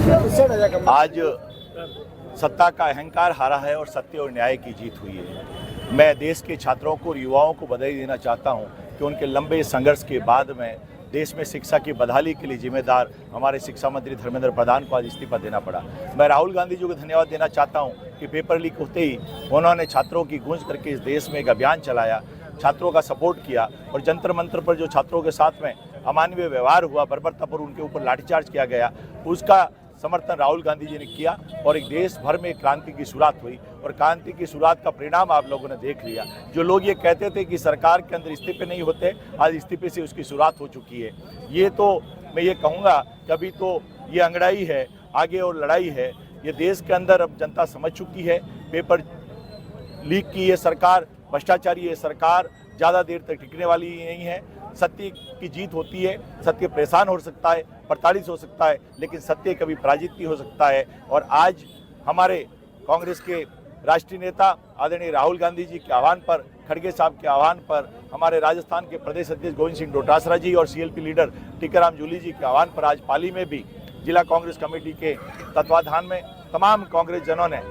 आज सत्ता का अहंकार हारा है और सत्य और न्याय की जीत हुई है। मैं देश के छात्रों को और युवाओं को बधाई देना चाहता हूं कि उनके लंबे संघर्ष के बाद में देश में शिक्षा की बहाली के लिए जिम्मेदार हमारे शिक्षा मंत्री धर्मेंद्र प्रधान को आज इस्तीफा देना पड़ा। मैं राहुल गांधी जी को धन्यवाद देना चाहता हूं कि पेपर लीक होते ही उन्होंने छात्रों की गूंज करके इस देश में एक अभियान चलाया, छात्रों का सपोर्ट किया और जंतर मंतर पर जो छात्रों के साथ में अमानवीय व्यवहार हुआ, बर्बरतापूर्वक उनके ऊपर लाठीचार्ज किया गया, उसका समर्थन राहुल गांधी जी ने किया और एक देश भर में क्रांति की शुरुआत हुई और क्रांति की शुरुआत का परिणाम आप लोगों ने देख लिया। जो लोग ये कहते थे कि सरकार के अंदर इस्तीफे नहीं होते, आज इस्तीफे से उसकी शुरुआत हो चुकी है। ये तो मैं ये कहूँगा कि अभी तो ये अंगड़ाई है, आगे और लड़ाई है। ये देश के अंदर अब जनता समझ चुकी है। पेपर लीक की ये सरकार, भ्रष्टाचारी ये सरकार ज़्यादा देर तक टिकने वाली नहीं है। सत्य की जीत होती है, सत्य परेशान हो सकता है, प्रताड़ित हो सकता है, लेकिन सत्य कभी पराजित नहीं हो सकता है। और आज हमारे कांग्रेस के राष्ट्रीय नेता आदरणीय राहुल गांधी जी के आह्वान पर, खड़गे साहब के आह्वान पर, हमारे राजस्थान के प्रदेश अध्यक्ष गोविंद सिंह डोटासरा जी और सीएलपी लीडर टीकाराम जूली जी के आह्वान पर आज पाली में भी जिला कांग्रेस कमेटी के तत्वाधान में तमाम कांग्रेस जनों ने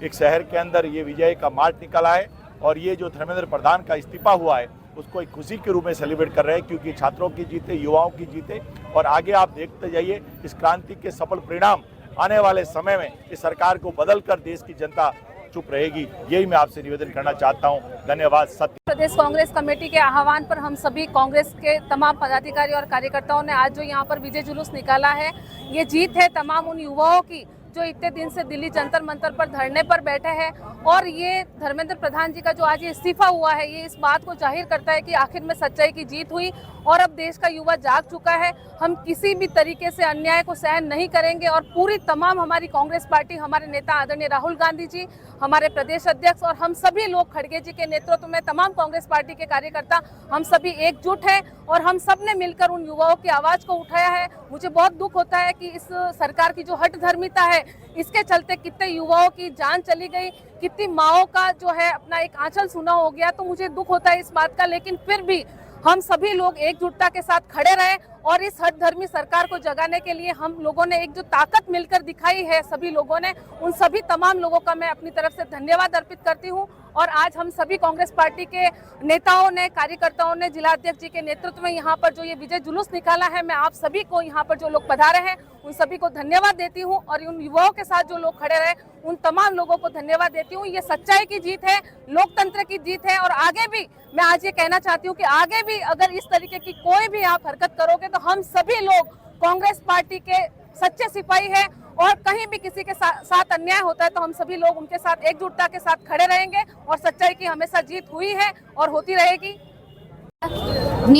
एक शहर के अंदर ये विजय का मार्च निकाला है और ये जो धर्मेंद्र प्रधान का इस्तीफा हुआ है उसको एक खुशी के रूप में सेलिब्रेट कर रहे हैं, क्योंकि छात्रों की जीते, युवाओं की जीते और आगे आप देखते जाइए इस क्रांति के सफल परिणाम आने वाले समय में इस सरकार को बदल कर देश की जनता चुप रहेगी। यही मैं आपसे निवेदन करना चाहता हूं। धन्यवाद। सत्य प्रदेश कांग्रेस कमेटी के आह्वान पर हम सभी कांग्रेस के तमाम पदाधिकारी और कार्यकर्ताओं ने आज जो यहाँ पर विजय जुलूस निकाला है, ये जीत है तमाम उन युवाओं की जो इतने दिन से दिल्ली जंतर मंतर पर धरने पर बैठे हैं। और ये धर्मेंद्र प्रधान जी का जो आज ये इस्तीफा हुआ है, ये इस बात को जाहिर करता है कि आखिर में सच्चाई की जीत हुई और अब देश का युवा जाग चुका है। हम किसी भी तरीके से अन्याय को सहन नहीं करेंगे और पूरी तमाम हमारी कांग्रेस पार्टी, हमारे नेता आदरणीय राहुल गांधी जी, हमारे प्रदेश अध्यक्ष और हम सभी लोग खड़गे जी के नेतृत्व में तमाम कांग्रेस पार्टी के कार्यकर्ता, हम सभी एकजुट हैं और हम सब ने मिलकर उन युवाओं की आवाज को उठाया है। मुझे बहुत दुख होता है कि इस सरकार की जो हठधर्मिता है, इसके चलते कितने युवाओं की जान चली गई, कितनी माओं का जो है अपना एक आंचल सुना हो गया। तो मुझे दुख होता है इस बात का, लेकिन फिर भी हम सभी लोग एकजुटता के साथ खड़े रहे और इस हठधर्मी सरकार को जगाने के लिए हम लोगों ने एक जो ताकत मिलकर दिखाई है सभी लोगों ने, उन सभी तमाम लोगों का मैं अपनी तरफ से धन्यवाद अर्पित करती हूं। और आज हम सभी कांग्रेस पार्टी के नेताओं ने, कार्यकर्ताओं ने, जिला अध्यक्ष जी के नेतृत्व में यहाँ पर जो ये विजय जुलूस निकाला है, मैं आप सभी को यहाँ पर जो लोग पधारे हैं उन सभी को धन्यवाद देती हूँ और उन युवाओं के साथ जो लोग खड़े रहे उन तमाम लोगों को धन्यवाद देती हूँ। ये सच्चाई की जीत है, लोकतंत्र की जीत है और आगे भी मैं आज ये कहना चाहती हूँ कि आगे भी अगर इस तरीके की कोई भी आप हरकत करोगे तो हम सभी लोग कांग्रेस पार्टी के सच्चे सिपाही हैं और कहीं भी किसी के साथ अन्याय होता है तो हम सभी लोग उनके साथ एकजुटता के साथ खड़े रहेंगे और सच्चाई की हमेशा जीत हुई है और होती रहेगी।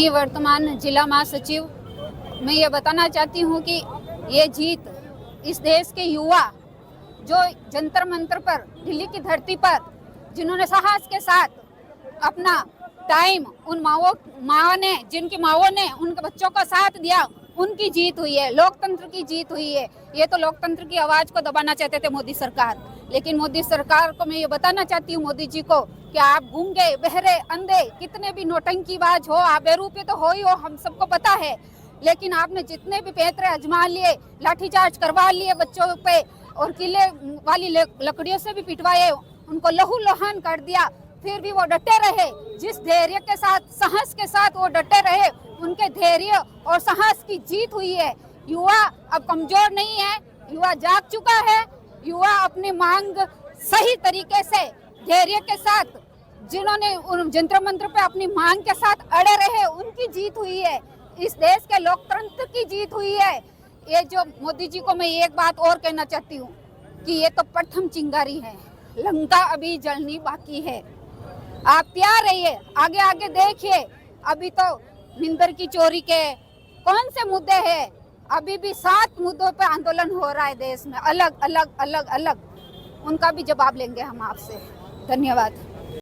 वर्तमान जिला महासचिव, मैं ये बताना चाहती हूँ कि ये जीत इस देश के युवा जो जंतर मंतर पर, दिल्ली की धरती पर जिन्होंने साहस के साथ अपना टाइम उन माओ ने, जिनकी माओ ने उनके बच्चों का साथ दिया, उनकी जीत हुई है, लोकतंत्र की जीत हुई है। ये तो लोकतंत्र की आवाज को दबाना चाहते थे मोदी सरकार, लेकिन मोदी सरकार को मैं ये बताना चाहती हूँ, मोदी जी को, कि आप गूंगे, बहरे, अंधे, कितने भी नौटंकीबाज हो, आप बेरूपी तो हो ही हो, हम सबको पता है, लेकिन आपने जितने भी पैतरे आजमा लिए, लाठीचार्ज करवा लिए बच्चों पे और किले वाली लकड़ियों से भी पिटवाए, उनको लहू लुहान कर दिया, फिर भी वो डटे रहे। जिस धैर्य के साथ, साहस के साथ वो डटे रहे, उनके धैर्य और साहस की जीत हुई है। युवा अब कमजोर नहीं है, युवा जाग चुका है। युवा अपनी मांग सही तरीके से, धैर्य के साथ, जिन्होंने जंतर मंत्र पे अपनी मांग के साथ अड़े रहे, उनकी जीत हुई है। इस देश के लोकतंत्र की जीत हुई है। ये जो मोदी जी को मैं एक बात और कहना चाहती हूँ कि ये तो प्रथम चिंगारी है, लंका अभी जलनी बाकी है। आप तैयार रहिए, आगे आगे देखिए। अभी तो मिंदर की चोरी के कौन से मुद्दे हैं, अभी भी 7 मुद्दों पे आंदोलन हो रहा है देश में, अलग अलग अलग अलग, उनका भी जवाब लेंगे हम आपसे। धन्यवाद।